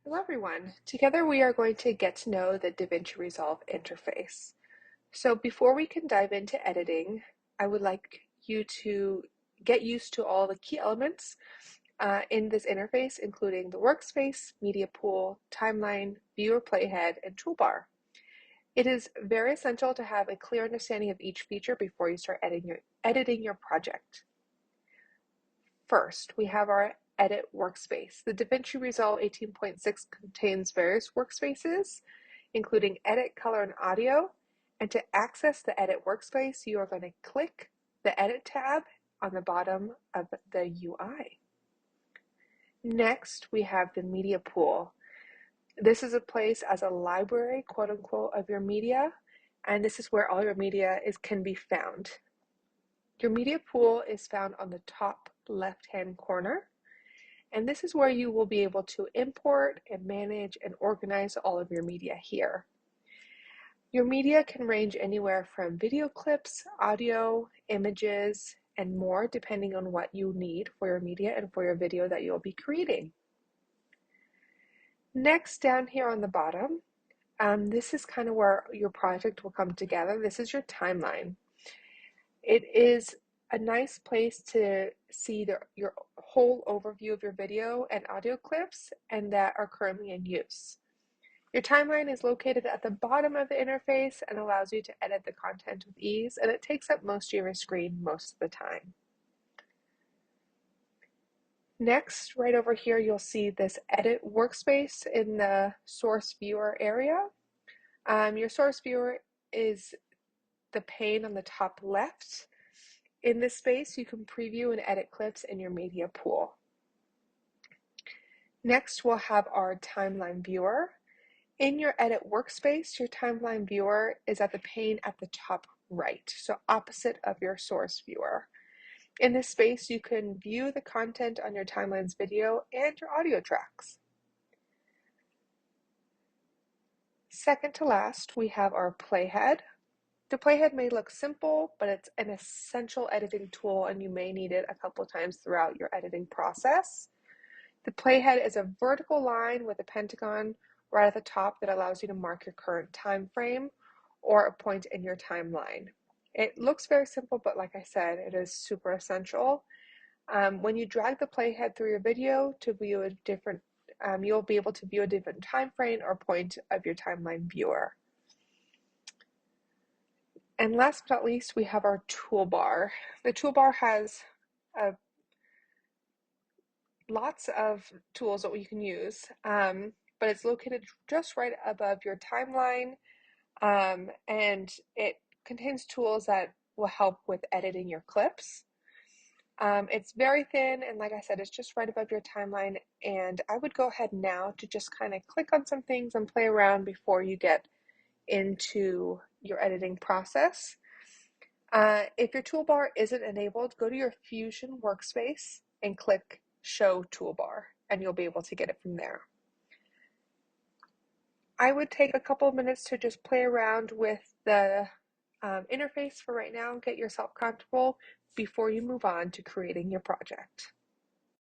Hello everyone. Together we are going to get to know the DaVinci Resolve interface. So before we can dive into editing, I would like you to get used to all the key elements in this interface, including the workspace, media pool, timeline, viewer playhead, and toolbar. It is very essential to have a clear understanding of each feature before you start editing your project. First, we have our Edit workspace. The DaVinci Resolve 18.6 contains various workspaces, including Edit, Color, and Audio. And to access the Edit workspace, you are going to click the Edit tab on the bottom of the UI. Next, we have the Media Pool. This is a place as a library, quote unquote, of your media, and this is where all your media can be found. Your media pool is found on the top left-hand corner, and this is where you will be able to import and manage and organize all of your media here. Your media can range anywhere from video clips, audio, images, and more, depending on what you need for your media and for your video that you'll be creating. Next, down here on the bottom, this is kind of where your project will come together. This is your timeline. It is a nice place to see your whole overview of your video and audio clips and that are currently in use. Your timeline is located at the bottom of the interface and allows you to edit the content with ease, and it takes up most of your screen most of the time. Next, right over here, you'll see this Edit workspace in the Source Viewer area. Your Source Viewer is the pane on the top left. In this space, you can preview and edit clips in your media pool. Next, we'll have our timeline viewer. In your edit workspace, your timeline viewer is at the pane at the top right, so opposite of your source viewer. In this space, you can view the content on your timeline's video and your audio tracks. Second to last, we have our playhead. The playhead may look simple, but it's an essential editing tool and you may need it a couple times throughout your editing process. The playhead is a vertical line with a pentagon right at the top that allows you to mark your current time frame or a point in your timeline. It looks very simple, but like I said, it is super essential. When you drag the playhead through your video to view a different, you'll be able to view a different time frame or point of your timeline viewer. And last but not least, we have our toolbar. The toolbar has lots of tools that you can use, but it's located just right above your timeline, and it contains tools that will help with editing your clips. It's very thin, and like I said, it's just right above your timeline, and I would go ahead now to just kind of click on some things and play around before you get into your editing process. If your toolbar isn't enabled, go to your Fusion workspace and click Show Toolbar, and you'll be able to get it from there. I would take a couple of minutes to just play around with the interface for right now, get yourself comfortable before you move on to creating your project.